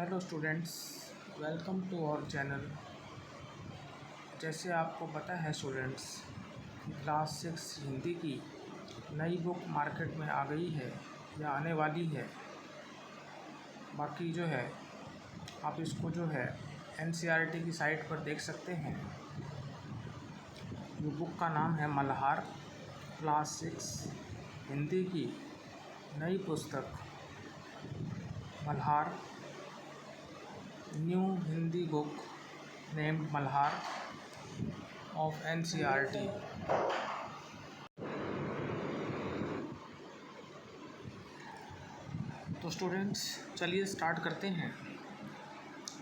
Hello students, welcome to our channel. जैसे आपको पता है स्टूडेंट्स, क्लास 6 हिंदी की नई बुक मार्केट में आ गई है या आने वाली है। बाकी जो है आप इसको जो है NCERT की साइट पर देख सकते हैं। ये बुक का नाम है मल्हार, क्लास 6 हिंदी की नई पुस्तक Malhar, new Hindi book named Malhar of NCERT। तो स्टूडेंट्स चलिए स्टार्ट करते हैं।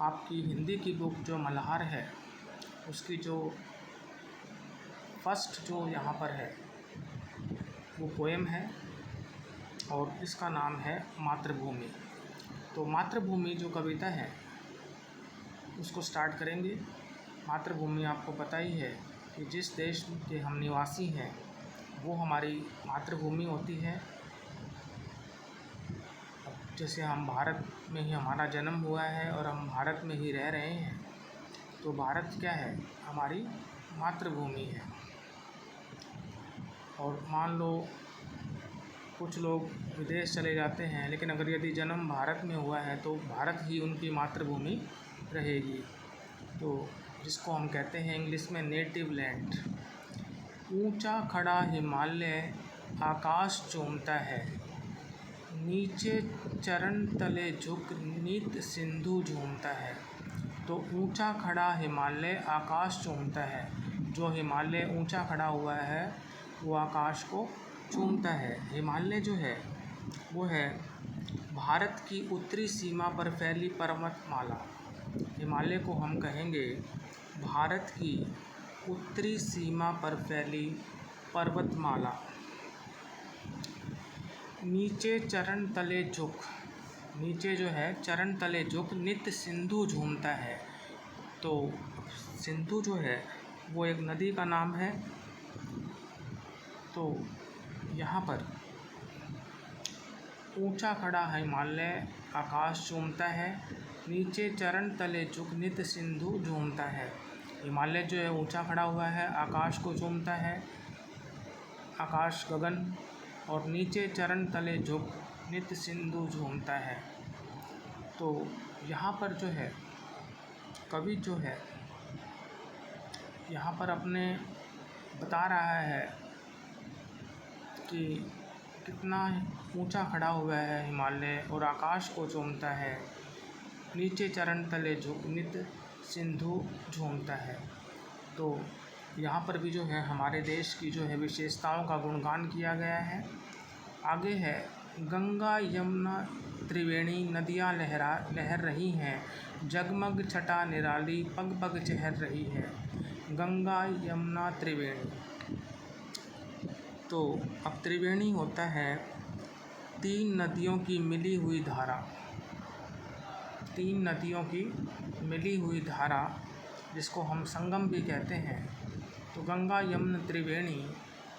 आपकी हिंदी की बुक जो मल्हार है उसकी जो फर्स्ट जो यहाँ पर है वो पोएम है और इसका नाम है मातृभूमि। तो मातृभूमि जो कविता है उसको स्टार्ट करेंगे। मातृभूमि आपको पता ही है कि जिस देश के हम निवासी हैं वो हमारी मातृभूमि होती है। जैसे हम भारत में ही हमारा जन्म हुआ है और हम भारत में ही रह रहे हैं, तो भारत क्या है, हमारी मातृभूमि है। और मान लो कुछ लोग विदेश चले जाते हैं, लेकिन अगर यदि जन्म भारत में हुआ है तो भारत ही उनकी मातृभूमि रहेगी। तो जिसको हम कहते हैं इंग्लिश में नेटिव लैंड। ऊंचा खड़ा हिमालय आकाश चूमता है, नीचे चरण तले झुक नित सिंधु झूमता है। तो ऊंचा खड़ा हिमालय आकाश चूमता है। जो हिमालय ऊंचा खड़ा हुआ है वो आकाश को चूमता है। हिमालय जो है वो है भारत की उत्तरी सीमा पर फैली पर्वतमाला। हिमालय को हम कहेंगे भारत की उत्तरी सीमा पर फैली पर्वतमाला। नीचे चरण तले झुक, नीचे जो है चरण तले झुक नित सिंधु झूमता है। तो सिंधु जो है वो एक नदी का नाम है। तो यहाँ पर ऊंचा खड़ा हिमालय आकाश चूमता है, नीचे चरण तले झुक नित सिंधु झूमता है। हिमालय जो है ऊंचा खड़ा हुआ है, आकाश को चूमता है, आकाश गगन, और नीचे चरण तले झुक नित सिंधु झूमता है। तो यहाँ पर जो है कवि जो है यहाँ पर अपने बता रहा है कि कितना ऊंचा खड़ा हुआ है हिमालय और आकाश को चूमता है, नीचे चरण तले झुक नित सिंधु झूमता है। तो यहाँ पर भी जो है हमारे देश की जो है विशेषताओं का गुणगान किया गया है। आगे है गंगा यमुना त्रिवेणी नदियाँ लहर रही हैं, जगमग छटा निराली पग पग चहर रही है। गंगा यमुना त्रिवेणी, तो अब त्रिवेणी होता है तीन नदियों की मिली हुई धारा। तीन नदियों की मिली हुई धारा जिसको हम संगम भी कहते हैं। तो गंगा यमुना त्रिवेणी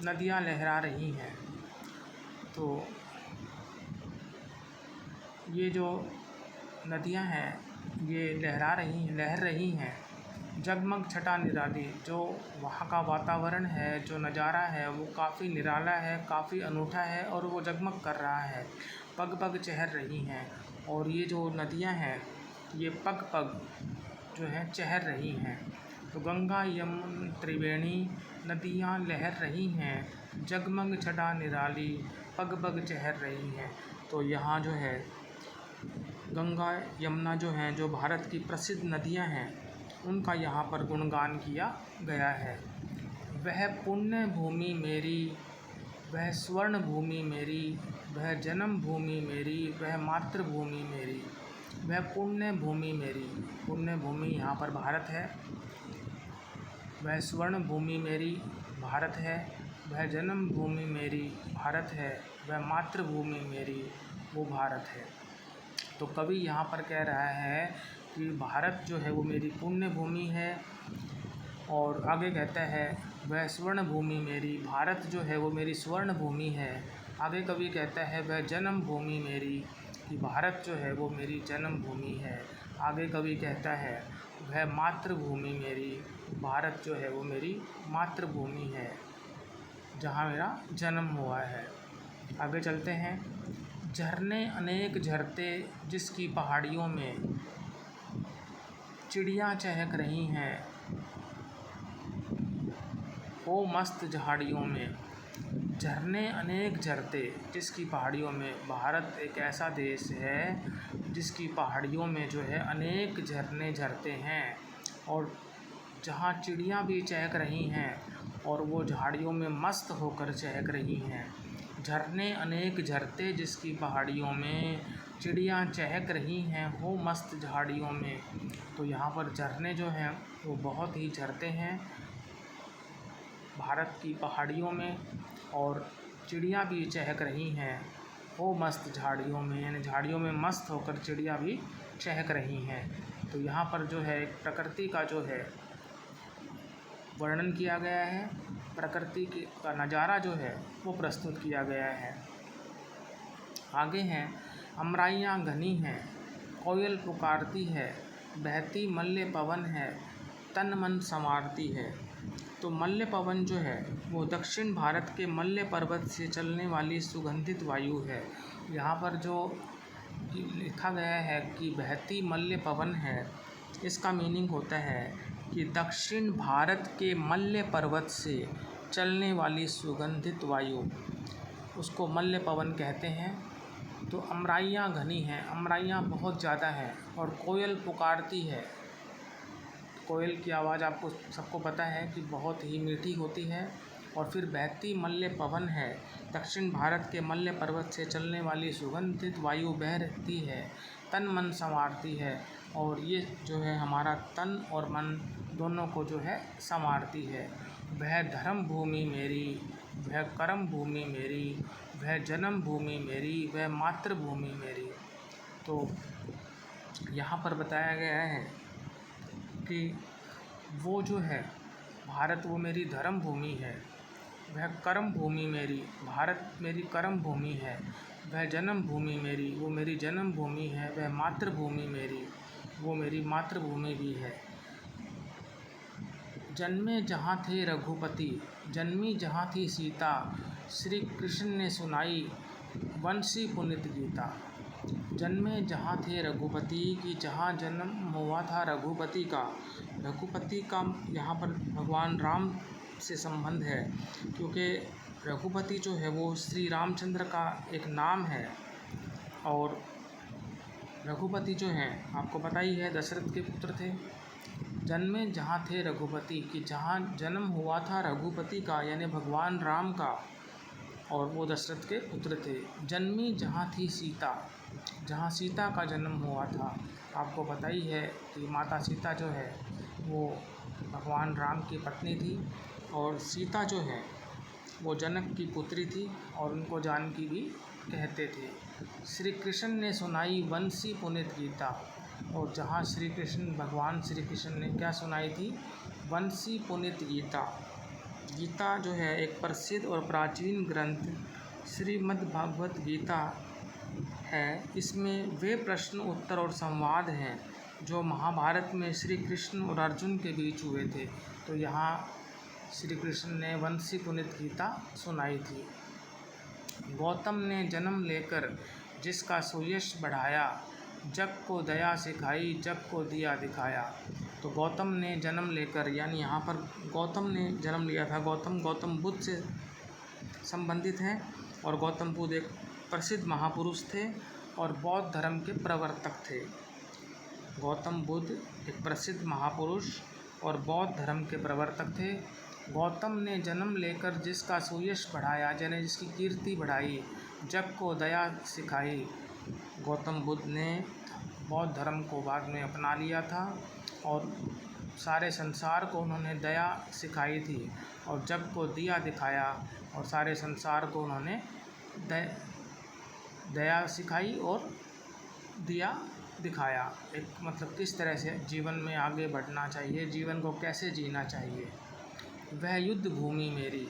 नदियाँ लहरा रही हैं। तो ये जो नदियाँ हैं ये लहर रही हैं। जगमग छटा निराली, जो वहाँ का वातावरण है, जो नज़ारा है वो काफ़ी निराला है, काफ़ी अनूठा है और वो जगमग कर रहा है। पग पग चहर रही हैं, और ये जो नदियाँ हैं ये पग पग जो है चहर रही हैं। तो गंगा यमुना त्रिवेणी नदियाँ लहर रही हैं, जगमग छटा निराली पग पग चहर रही हैं। तो यहाँ जो है गंगा यमुना जो हैं, जो भारत की प्रसिद्ध नदियाँ हैं, उनका यहाँ पर गुणगान किया गया है। वह पुण्य भूमि मेरी, वह स्वर्ण भूमि मेरी, वह जन्म भूमि मेरी, वह मातृभूमि मेरी। वह पुण्य भूमि मेरी, पुण्य भूमि यहाँ पर भारत है। वह स्वर्ण भूमि मेरी भारत है, वह जन्म भूमि मेरी भारत है, वह मातृभूमि मेरी वो भारत है। तो कवि यहाँ पर कह रहा है कि भारत जो है वो मेरी पुण्य भूमि है, और आगे कहता है वह स्वर्ण भूमि मेरी, भारत जो है वो मेरी स्वर्ण भूमि है। आगे कवि कहता है वह जन्म भूमि मेरी, कि भारत जो है वो मेरी जन्मभूमि है। आगे कवि कहता है वह मातृभूमि मेरी, भारत जो है वो मेरी मातृभूमि है जहाँ मेरा जन्म हुआ है। आगे चलते हैं। झरने अनेक झरते जिसकी पहाड़ियों में चिड़ियाँ चहक रही हैं ओ मस्त झाड़ियों में। झरने अनेक झरते जिसकी पहाड़ियों में, भारत एक ऐसा देश है जिसकी पहाड़ियों में जो है अनेक झरने झरते हैं और जहाँ चिड़ियाँ भी चहक रही हैं और वो झाड़ियों में मस्त होकर चहक रही हैं। झरने अनेक झरते जिसकी पहाड़ियों में चिड़ियाँ चहक रही हैं हो मस्त झाड़ियों में। तो यहाँ पर झरने जो हैं वो बहुत ही झरते हैं भारत की पहाड़ियों में और चिड़ियाँ भी चहक रही हैं वो मस्त झाड़ियों में, यानी झाड़ियों में मस्त होकर चिड़ियाँ भी चहक रही हैं। तो यहाँ पर जो है प्रकृति का जो है वर्णन किया गया है, प्रकृति का नज़ारा जो है वो प्रस्तुत किया गया है। आगे हैं, अमराइयाँ घनी हैं, कोयल पुकारती है, बहती मल्य पवन है, तन मन संवारती है। तो मल्य पवन जो है वो दक्षिण भारत के मल्य पर्वत से चलने वाली सुगंधित वायु है। यहाँ पर जो लिखा गया है कि बहती मल्य पवन है, इसका मीनिंग होता है कि दक्षिण भारत के मल्य पर्वत से चलने वाली सुगंधित वायु, उसको मल्य पवन कहते हैं। तो अमराइयाँ घनी हैं, अमराइयाँ बहुत ज़्यादा हैं और कोयल पुकारती है। कोयल की आवाज़ आपको सबको पता है कि बहुत ही मीठी होती है। और फिर बहती मल्य पवन है, दक्षिण भारत के मल्य पर्वत से चलने वाली सुगंधित वायु बह रहती है, तन मन संवारती है और ये जो है हमारा तन और मन दोनों को जो है संवारती है। वह धर्म भूमि मेरी, वह कर्म भूमि मेरी, वह जन्म भूमि मेरी, वह मातृभूमि मेरी। तो यहाँ पर बताया गया है कि वो जो है भारत वो मेरी धर्म भूमि है, वह कर्म भूमि मेरी, भारत मेरी कर्म भूमि है, वह जन्म भूमि मेरी, वो मेरी जन्म भूमि है, वह मातृभूमि मेरी, वो मेरी मातृभूमि भी है। जन्मे जहाँ थे रघुपति, जन्मी जहाँ थी सीता, श्री कृष्ण ने सुनाई वंशी पुनित गीता। जन्मे जहाँ थे रघुपति की जहाँ जन्म हुआ था रघुपति का, रघुपति का यहाँ पर भगवान राम से संबंध है क्योंकि रघुपति जो है वो श्री रामचंद्र का एक नाम है। और रघुपति जो हैं आपको पता ही है दशरथ के पुत्र थे। जन्मे जहाँ थे रघुपति कि जहाँ जन्म हुआ था रघुपति का यानी भगवान राम का और वो दशरथ के पुत्र थे। जन्मी जहाँ थी सीता, जहाँ सीता का जन्म हुआ था। आपको पता ही है कि माता सीता जो है वो भगवान राम की पत्नी थी और सीता जो है वो जनक की पुत्री थी और उनको जानकी भी कहते थे। श्री कृष्ण ने सुनाई वंशी पुनित गीता, और जहाँ श्री कृष्ण भगवान श्री कृष्ण ने क्या सुनाई थी, वंशी पुनित गीता। गीता जो है एक प्रसिद्ध और प्राचीन ग्रंथ श्रीमद् भागवत गीता है। इसमें वे प्रश्न उत्तर और संवाद हैं जो महाभारत में श्री कृष्ण और अर्जुन के बीच हुए थे। तो यहाँ श्री कृष्ण ने वंशी पुनित गीता सुनाई थी। गौतम ने जन्म लेकर जिसका सुयश बढ़ाया, जग को दया सिखाई, जग को दिया दिखाया। तो गौतम ने जन्म लेकर, यानी यहाँ पर गौतम ने जन्म लिया था। गौतम बुद्ध से संबंधित हैं और गौतम बुद्ध एक प्रसिद्ध महापुरुष थे और बौद्ध धर्म के प्रवर्तक थे। गौतम बुद्ध एक प्रसिद्ध महापुरुष और बौद्ध धर्म के प्रवर्तक थे। गौतम ने जन्म लेकर जिसका सुयश बढ़ाया, यानी जिसकी कीर्ति बढ़ाई, जग को दया सिखाई। गौतम बुद्ध ने बौद्ध धर्म को बाद में अपना लिया था और सारे संसार को उन्होंने दया सिखाई थी और जग को दिया दिखाया और सारे संसार को उन्होंने दया सिखाई और दिया दिखाया। एक मतलब किस तरह से जीवन में आगे बढ़ना चाहिए, जीवन को कैसे जीना चाहिए। वह युद्ध भूमि मेरी,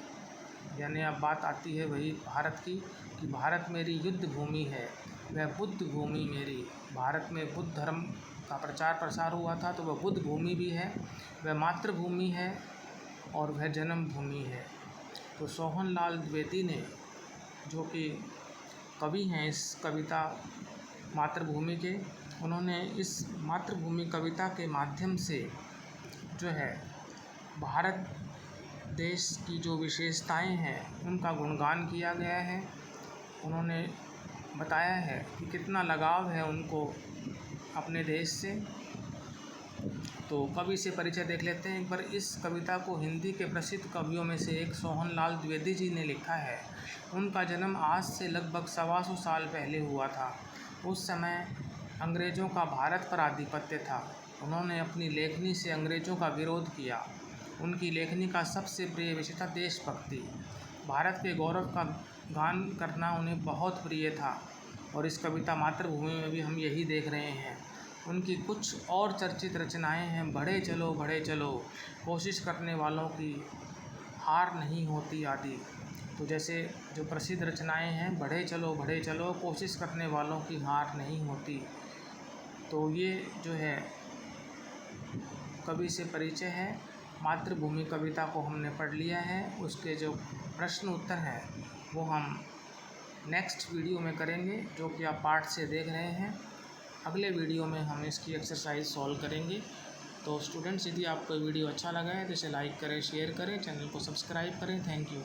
यानी अब बात आती है वही भारत की कि भारत मेरी युद्ध भूमि है। वह बुद्ध भूमि मेरी। भारत में बुद्ध धर्म का प्रचार प्रसार हुआ था, तो वह बुद्ध भूमि भी है, वह मातृभूमि है और वह जन्मभूमि है। तो सोहनलाल द्विवेदी ने, जो कि कवि हैं इस कविता मातृभूमि के, उन्होंने इस मातृभूमि कविता के माध्यम से जो है भारत देश की जो विशेषताएं हैं उनका गुणगान किया गया है। उन्होंने बताया है कि कितना लगाव है उनको अपने देश से। तो कवि से परिचय देख लेते हैं एक बार। इस कविता को हिंदी के प्रसिद्ध कवियों में से एक सोहनलाल द्विवेदी जी ने लिखा है। उनका जन्म आज से लगभग 125 साल पहले हुआ था। उस समय अंग्रेज़ों का भारत पर आधिपत्य था। उन्होंने अपनी लेखनी से अंग्रेज़ों का विरोध किया। उनकी लेखनी का सबसे प्रिय विषय था देशभक्ति। भारत के गौरव का गान करना उन्हें बहुत प्रिय था और इस कविता मातृभूमि में भी हम यही देख रहे हैं। उनकी कुछ और चर्चित रचनाएं हैं, बढ़े चलो, कोशिश करने वालों की हार नहीं होती आदि। तो जैसे जो प्रसिद्ध रचनाएं हैं, बढ़े चलो, कोशिश करने वालों की हार नहीं होती। तो ये जो है कवि से परिचय है। मातृभूमि कविता को हमने पढ़ लिया है। उसके जो प्रश्न उत्तर हैं वो हम नेक्स्ट वीडियो में करेंगे, जो कि आप पार्ट से देख रहे हैं। अगले वीडियो में हम इसकी एक्सरसाइज सॉल्व करेंगे। तो स्टूडेंट्स, यदि आपको वीडियो अच्छा लगा है तो इसे लाइक करें, शेयर करें, चैनल को सब्सक्राइब करें। Thank you.